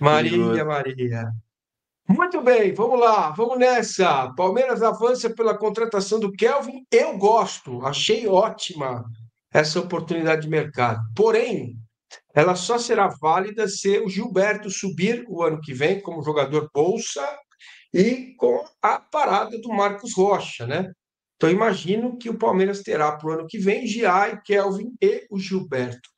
Maria, Perigoso. Maria. Muito bem, vamos lá, vamos nessa. Palmeiras avança pela contratação do Kelvin. Eu gosto, achei ótima essa oportunidade de mercado. Porém, ela só será válida se o Gilberto subir o ano que vem como jogador bolsa e com a parada do Marcos Rocha, né? Então, imagino que o Palmeiras terá para o ano que vem Giai, Kelvin e o Gilberto,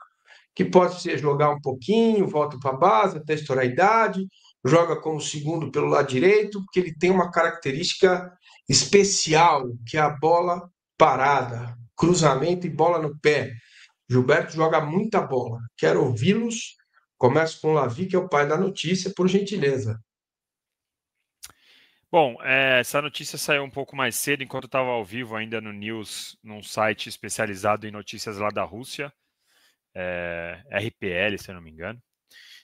que pode ser jogar um pouquinho, volta para a base até estourar a idade, joga como segundo pelo lado direito, porque ele tem uma característica especial, que é a bola parada, cruzamento e bola no pé. Gilberto joga muita bola. Quero ouvi-los. Começo com o Lavi, que é o pai da notícia, por gentileza. Bom, essa notícia saiu um pouco mais cedo, enquanto eu estava ao vivo ainda no News, num site especializado em notícias lá da Rússia, RPL, se eu não me engano.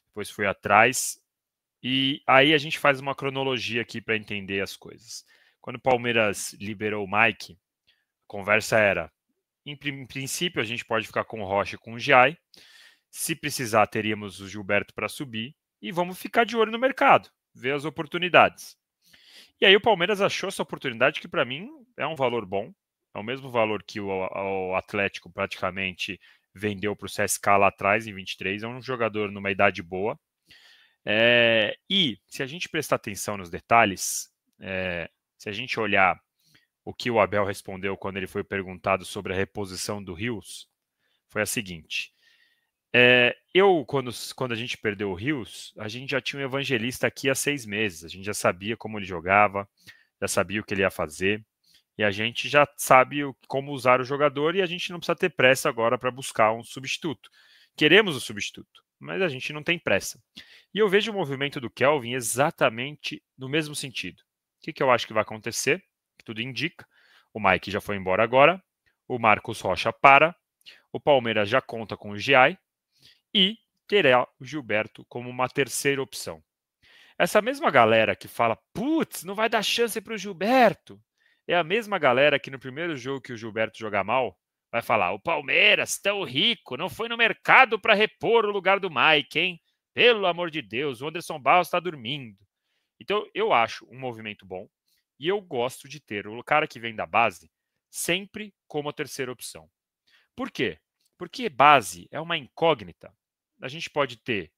Depois fui atrás. E aí a gente faz uma cronologia aqui para entender as coisas. Quando o Palmeiras liberou o Mike, a conversa era: em princípio, a gente pode ficar com o Rocha e com o Giai. Se precisar, teríamos o Gilberto para subir. E vamos ficar de olho no mercado, ver as oportunidades. E aí o Palmeiras achou essa oportunidade que, para mim, é um valor bom. É o mesmo valor que o Atlético praticamente vendeu para o CSK lá atrás, em 23. É um jogador numa idade boa. E se a gente prestar atenção nos detalhes, se a gente olhar o que o Abel respondeu quando ele foi perguntado sobre a reposição do Rios, foi a seguinte: quando a gente perdeu o Rios, a gente já tinha um evangelista aqui há 6 meses, a gente já sabia como ele jogava, já sabia o que ele ia fazer, e a gente já sabe como usar o jogador e a gente não precisa ter pressa agora para buscar um substituto. Queremos o substituto, mas a gente não tem pressa. E eu vejo o movimento do Kelvin exatamente no mesmo sentido. O que eu acho que vai acontecer? Que tudo indica. O Mike já foi embora agora, o Marcos Rocha para, o Palmeiras já conta com o Giai e terá o Gilberto como uma terceira opção. Essa mesma galera que fala, putz, não vai dar chance para o Gilberto, é a mesma galera que no primeiro jogo que o Gilberto jogar mal, vai falar, o Palmeiras, tão rico, não foi no mercado para repor o lugar do Mike, hein? Pelo amor de Deus, o Anderson Barros está dormindo. Então, eu acho um movimento bom e eu gosto de ter o cara que vem da base sempre como a terceira opção. Por quê? Porque base é uma incógnita. A gente pode ter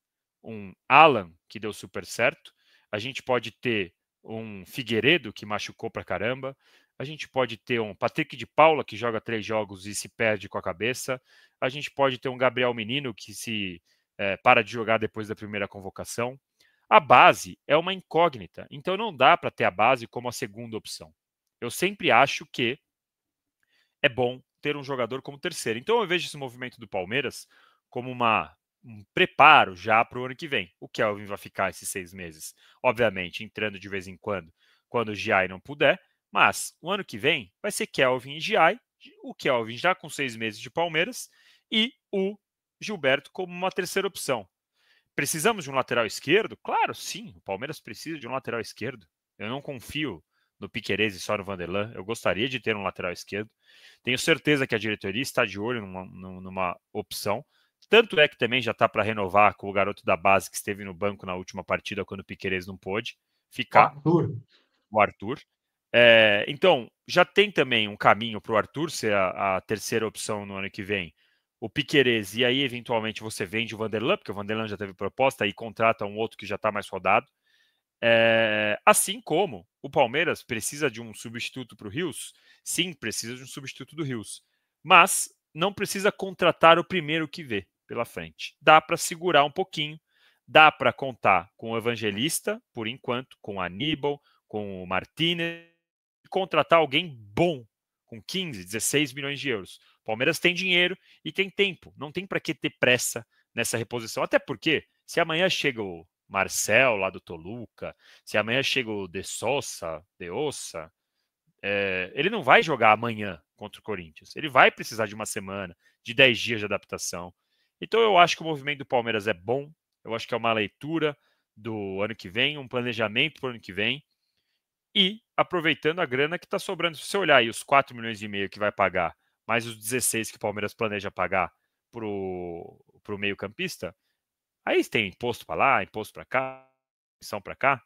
um Alan, que deu super certo, a gente pode ter um Figueiredo, que machucou pra caramba, a gente pode ter um Patrick de Paula, que joga 3 jogos e se perde com a cabeça, a gente pode ter um Gabriel Menino, que se para de jogar depois da primeira convocação. A base é uma incógnita, então não dá para ter a base como a segunda opção. Eu sempre acho que é bom ter um jogador como terceiro. Então eu vejo esse movimento do Palmeiras como um preparo já para o ano que vem. O Kelvin vai ficar esses 6 meses, obviamente, entrando de vez em quando o Giai não puder, mas o ano que vem vai ser Kelvin e Giai, o Kelvin já com 6 meses de Palmeiras e o Gilberto como uma terceira opção. Precisamos de um lateral esquerdo? Claro, sim, o Palmeiras precisa de um lateral esquerdo. Eu não confio no Piquerez e só no Vanderlan. Eu gostaria de ter um lateral esquerdo. Tenho certeza que a diretoria está de olho numa opção. Tanto é que também já está para renovar com o garoto da base que esteve no banco na última partida quando o Piquerez não pôde ficar, Arthur. o Arthur. Então, já tem também um caminho para o Arthur ser a terceira opção no ano que vem. O Piquerez, e aí eventualmente você vende o Vanderlan, porque o Vanderlan já teve proposta e contrata um outro que já está mais rodado. Assim como o Palmeiras precisa de um substituto para o Rios, sim, precisa de um substituto do Rios, mas não precisa contratar o primeiro que vê pela frente. Dá para segurar um pouquinho, dá para contar com o Evangelista, por enquanto, com o Aníbal, com o Martinez, e contratar alguém bom, com 15, 16 milhões de euros. O Palmeiras tem dinheiro e tem tempo, não tem para que ter pressa nessa reposição, até porque se amanhã chega o Marcel, lá do Toluca, se amanhã chega o De Ossa, ele não vai jogar amanhã contra o Corinthians. Ele vai precisar de uma semana, de 10 dias de adaptação. Então eu acho que o movimento do Palmeiras é bom, eu acho que é uma leitura do ano que vem, um planejamento para o ano que vem, e aproveitando a grana que está sobrando. Se você olhar aí os 4 milhões e meio que vai pagar, mais os 16 que o Palmeiras planeja pagar para o meio-campista, Aí tem imposto para lá, imposto para cá, missão para cá.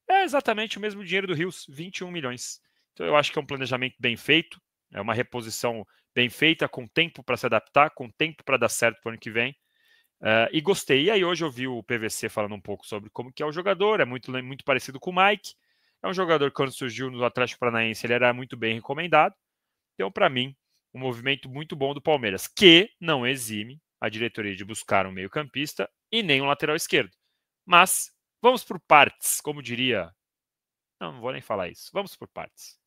É exatamente o mesmo dinheiro do Rios, 21 milhões. Então eu acho que é um planejamento bem feito, é uma reposição bem feita, com tempo para se adaptar, com tempo para dar certo para o ano que vem. E gostei. E aí hoje eu vi o PVC falando um pouco sobre como que é o jogador, é muito parecido com o Mike. É um jogador que quando surgiu no Atlético Paranaense ele era muito bem recomendado. Então, para mim, um movimento muito bom do Palmeiras, que não exime a diretoria de buscar um meio-campista e nem um lateral esquerdo. Mas vamos por partes, como diria. Não vou nem falar isso. Vamos por partes.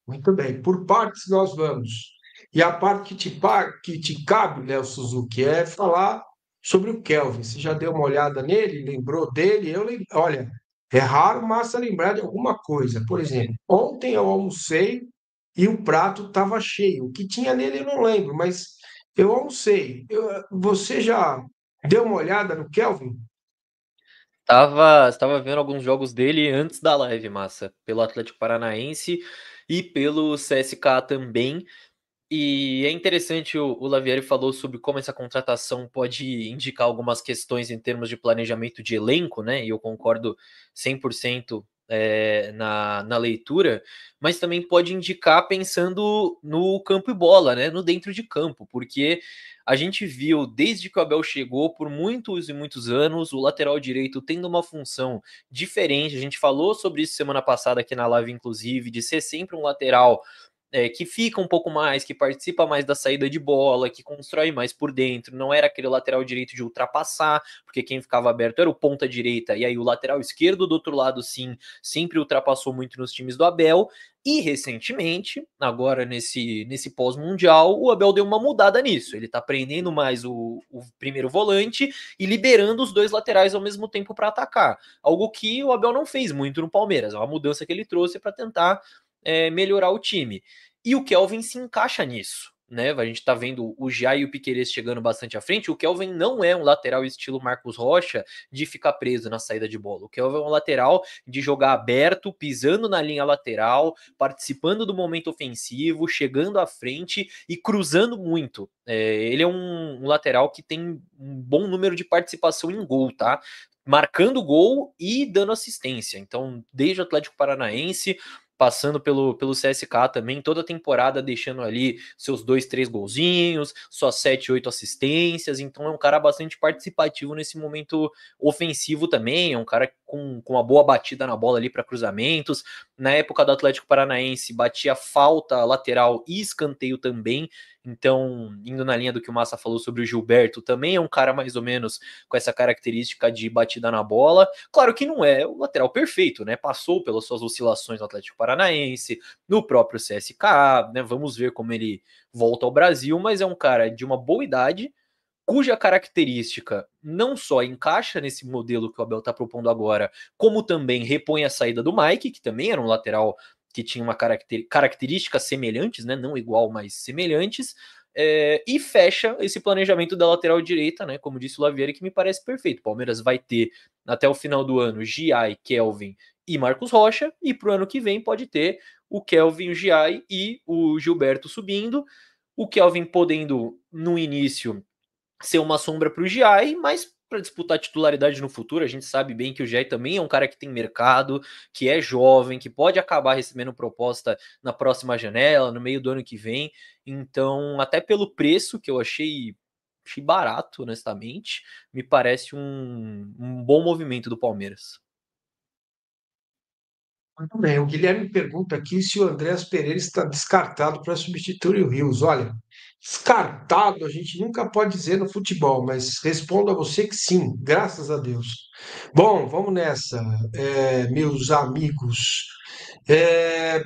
Muito bem, por partes nós vamos. E a parte que te cabe, Léo Suzuki, é falar sobre o Kelvin. Você já deu uma olhada nele, lembrou dele? Olha, é raro, Massa lembrar de alguma coisa. Por exemplo, ontem eu almocei e o prato estava cheio. O que tinha nele eu não lembro, mas eu almocei. Você já deu uma olhada no Kelvin? Estava vendo alguns jogos dele antes da live, massa, pelo Atlético Paranaense e pelo CSKA também. E é interessante, o Lavieri falou sobre como essa contratação pode indicar algumas questões em termos de planejamento de elenco, né? E eu concordo 100% na leitura, mas também pode indicar pensando no campo e bola, né? No dentro de campo, porque a gente viu desde que o Abel chegou por muitos e muitos anos o lateral direito tendo uma função diferente. A gente falou sobre isso semana passada aqui na live, inclusive, de ser sempre um lateral que fica um pouco mais, que participa mais da saída de bola, que constrói mais por dentro. Não era aquele lateral direito de ultrapassar, porque quem ficava aberto era o ponta direita, e aí o lateral esquerdo do outro lado, sim, sempre ultrapassou muito nos times do Abel. E recentemente, agora nesse pós-mundial, o Abel deu uma mudada nisso. Ele tá prendendo mais o primeiro volante e liberando os dois laterais ao mesmo tempo para atacar. Algo que o Abel não fez muito no Palmeiras. É uma mudança que ele trouxe para tentar melhorar o time. E o Kelvin se encaixa nisso. Né? A gente tá vendo o Jai e o Piquerez chegando bastante à frente. O Kelvin não é um lateral estilo Marcos Rocha de ficar preso na saída de bola. O Kelvin é um lateral de jogar aberto, pisando na linha lateral, participando do momento ofensivo, chegando à frente e cruzando muito. Ele é um lateral que tem um bom número de participação em gol, tá? Marcando gol e dando assistência. Então, desde o Atlético Paranaense, passando pelo CSK também, toda a temporada deixando ali seus 2, 3 golzinhos, suas 7, 8 assistências, então é um cara bastante participativo nesse momento ofensivo também, é um cara com uma boa batida na bola ali para cruzamentos. Na época do Atlético Paranaense, batia falta lateral e escanteio também, então, indo na linha do que o Massa falou sobre o Gilberto, também é um cara mais ou menos com essa característica de batida na bola. Claro que não é o lateral perfeito, né? Passou pelas suas oscilações no Atlético Paranaense, no próprio CSKA, né? Vamos ver como ele volta ao Brasil, mas é um cara de uma boa idade, cuja característica não só encaixa nesse modelo que o Abel está propondo agora, como também repõe a saída do Mike, que também era um lateral que tinha uma características semelhantes, né? Não igual, mas semelhantes. E fecha esse planejamento da lateral direita, né? Como disse o Lavieri, que me parece perfeito. O Palmeiras vai ter até o final do ano Giai, Kelvin e Marcos Rocha, e para o ano que vem pode ter o Kelvin, o Giai e o Gilberto subindo. O Kelvin podendo, no início, ser uma sombra para o Giai, mas para disputar titularidade no futuro, a gente sabe bem que o Giai também é um cara que tem mercado, que é jovem, que pode acabar recebendo proposta na próxima janela, no meio do ano que vem. Então, até pelo preço que eu achei barato, honestamente, me parece um bom movimento do Palmeiras. Muito bem. O Guilherme pergunta aqui se o Andréas Pereira está descartado para substituir o Rios. Olha, descartado a gente nunca pode dizer no futebol, mas respondo a você que sim, graças a Deus. Bom, vamos nessa, meus amigos.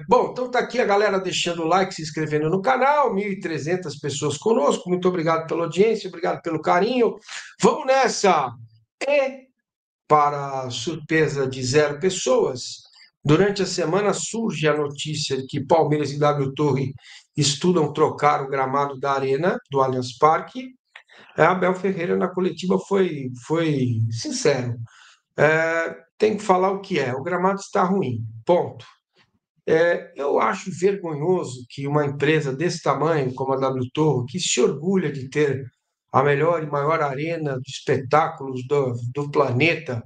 Bom, então tá aqui a galera deixando o like, se inscrevendo no canal, 1.300 pessoas conosco. Muito obrigado pela audiência, obrigado pelo carinho. Vamos nessa! E para surpresa de zero pessoas, durante a semana surge a notícia de que Palmeiras e W Torre estudam trocar o gramado da Arena, do Allianz Parque. Abel Ferreira, na coletiva, foi sincero. Tem que falar o que é: o gramado está ruim, ponto. Eu acho vergonhoso que uma empresa desse tamanho, como a W Torre, que se orgulha de ter a melhor e maior arena de espetáculos do planeta,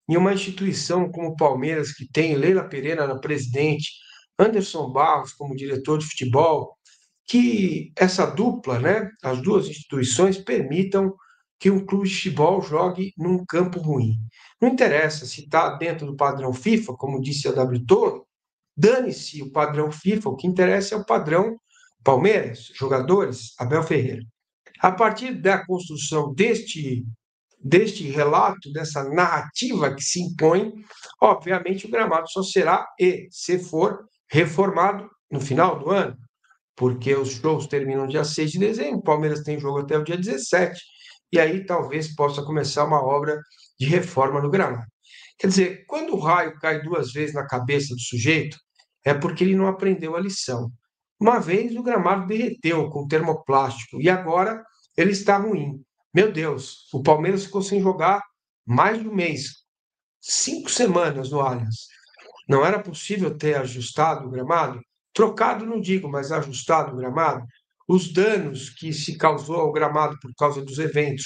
e uma instituição como o Palmeiras, que tem Leila Pereira na presidente, Anderson Barros como diretor de futebol, que essa dupla, né, as duas instituições, permitam que um clube de futebol jogue num campo ruim. Não interessa se está dentro do padrão FIFA, como disse a W Torre, dane-se o padrão FIFA, o que interessa é o padrão Palmeiras, jogadores, Abel Ferreira. A partir da construção deste relato, dessa narrativa que se impõe, obviamente o gramado só será, e se for, reformado no final do ano, porque os shows terminam dia 6 de dezembro, o Palmeiras tem jogo até o dia 17, e aí talvez possa começar uma obra de reforma no gramado. Quer dizer, quando o raio cai duas vezes na cabeça do sujeito, é porque ele não aprendeu a lição. Uma vez o gramado derreteu com termoplástico e agora ele está ruim. Meu Deus, o Palmeiras ficou sem jogar mais de um mês, 5 semanas no Allianz. Não era possível ter ajustado o gramado? Trocado, não digo, mas ajustado o gramado? Os danos que se causou ao gramado por causa dos eventos,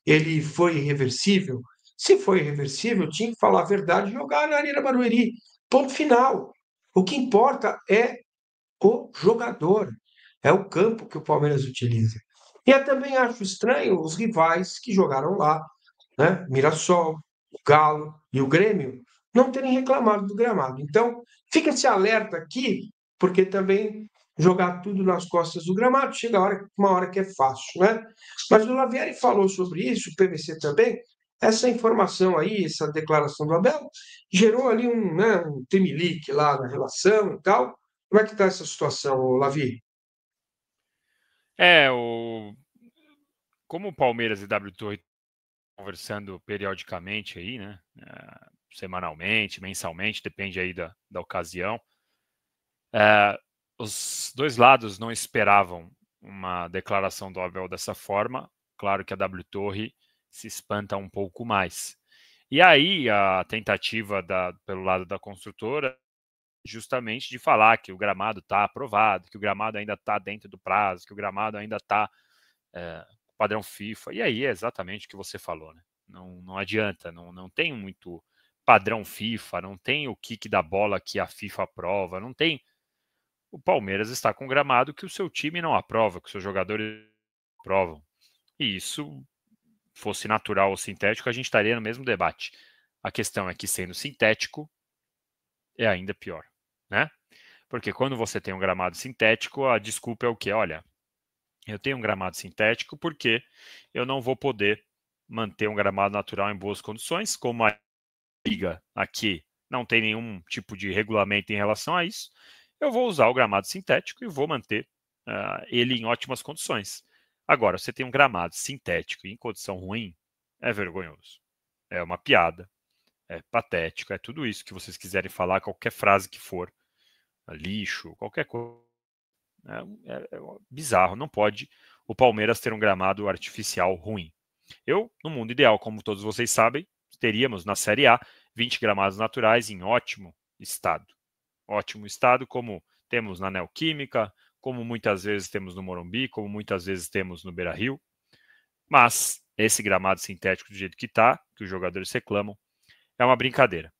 ele foi irreversível? Se foi irreversível, tinha que falar a verdade e jogar na Arena Barueri. Ponto final. O que importa é o jogador, é o campo que o Palmeiras utiliza. E eu também acho estranho os rivais que jogaram lá, né? Mirassol, o Galo e o Grêmio, não terem reclamado do gramado. Então, fica esse alerta aqui, porque também jogar tudo nas costas do gramado chega uma hora que é fácil, né? Mas o Lavieri falou sobre isso, o PVC também. Essa informação aí, essa declaração do Abel, gerou ali um tremelique lá na relação e tal. Como é que está essa situação, Lavi? Como o Palmeiras e W Torre conversando periodicamente aí, né? Semanalmente, mensalmente, depende aí da ocasião. Os dois lados não esperavam uma declaração do Abel dessa forma. Claro que a W Torre se espanta um pouco mais. E aí a tentativa pelo lado da construtora justamente de falar que o gramado está aprovado, que o gramado ainda está dentro do prazo, que o gramado ainda está padrão FIFA. E aí é exatamente o que você falou, né? Não adianta, não tem muito padrão FIFA, não tem o kick da bola que a FIFA aprova, não tem. O Palmeiras está com gramado que o seu time não aprova, que os seus jogadores aprovam. E isso, fosse natural ou sintético, a gente estaria no mesmo debate. A questão é que, sendo sintético, é ainda pior, né? Porque quando você tem um gramado sintético, a desculpa é o quê? Olha, eu tenho um gramado sintético porque eu não vou poder manter um gramado natural em boas condições, como a liga aqui não tem nenhum tipo de regulamento em relação a isso, eu vou usar o gramado sintético e vou manter ele em ótimas condições. Agora, você tem um gramado sintético em condição ruim, é vergonhoso. É uma piada, é patético, é tudo isso que vocês quiserem falar, qualquer frase que for, lixo, qualquer coisa. É bizarro, não pode o Palmeiras ter um gramado artificial ruim. No mundo ideal, como todos vocês sabem, teríamos na Série A 20 gramados naturais em ótimo estado. Ótimo estado, como temos na Neoquímica, como muitas vezes temos no Morumbi, como muitas vezes temos no Beira-Rio. Mas esse gramado sintético do jeito que está, que os jogadores reclamam, é uma brincadeira.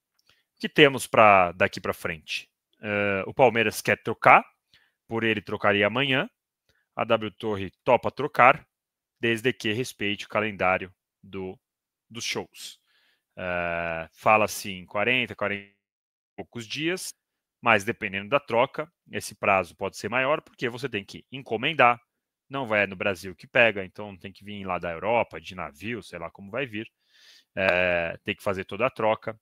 O que temos daqui para frente? O Palmeiras quer trocar, por ele trocaria amanhã. A W Torre topa trocar, desde que respeite o calendário dos shows. Fala-se em 40 e poucos dias, mas dependendo da troca, esse prazo pode ser maior, porque você tem que encomendar, não vai no Brasil que pega, então tem que vir lá da Europa, de navio, sei lá como vai vir, tem que fazer toda a troca,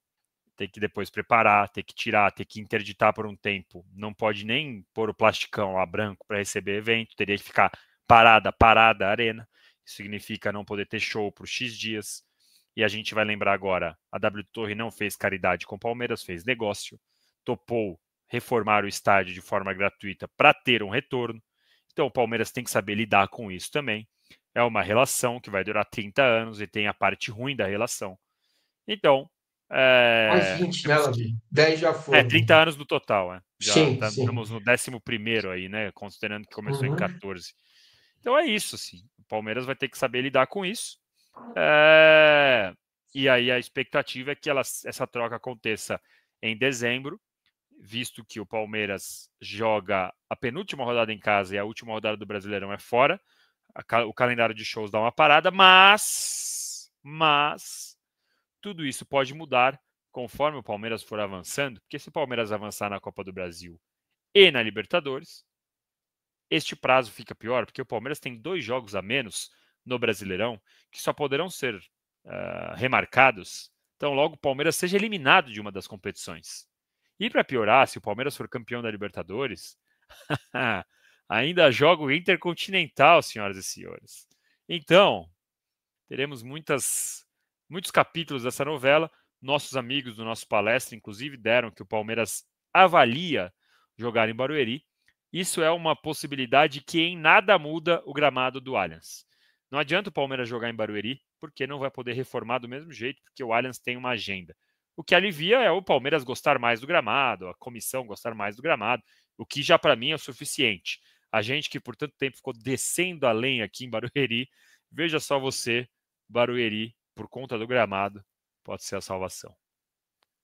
tem que depois preparar, tem que tirar, tem que interditar por um tempo, não pode nem pôr o plasticão lá branco para receber evento, teria que ficar parada a arena, isso significa não poder ter show por X dias, e a gente vai lembrar agora, a W Torre não fez caridade com o Palmeiras, fez negócio, topou reformar o estádio de forma gratuita para ter um retorno, então o Palmeiras tem que saber lidar com isso também, é uma relação que vai durar 30 anos e tem a parte ruim da relação, então Mais 20, né, Lavi? 10 já foram. 30 anos no total, já Sim, sim. estamos no 11º aí, né? Considerando que começou em Uhum. 14. Então é isso, assim. Palmeiras vai ter que saber lidar com isso. E aí a expectativa é que essa troca aconteça em dezembro, visto que o Palmeiras joga a penúltima rodada em casa e a última rodada do Brasileirão é fora. O calendário de shows dá uma parada, mas tudo isso pode mudar conforme o Palmeiras for avançando, porque se o Palmeiras avançar na Copa do Brasil e na Libertadores, este prazo fica pior, porque o Palmeiras tem 2 jogos a menos no Brasileirão, que só poderão ser remarcados, então logo o Palmeiras seja eliminado de uma das competições. E para piorar, se o Palmeiras for campeão da Libertadores, ainda joga o Intercontinental, senhoras e senhores. Então, teremos muitos capítulos dessa novela. Nossos amigos do nosso palestra, inclusive, deram que o Palmeiras avalia jogar em Barueri. Isso é uma possibilidade que em nada muda o gramado do Allianz. Não adianta o Palmeiras jogar em Barueri, porque não vai poder reformar do mesmo jeito, porque o Allianz tem uma agenda. O que alivia é o Palmeiras gostar mais do gramado, a comissão gostar mais do gramado, o que já para mim é o suficiente. A gente que por tanto tempo ficou descendo a lenha aqui em Barueri, veja só você, Barueri, por conta do gramado, pode ser a salvação.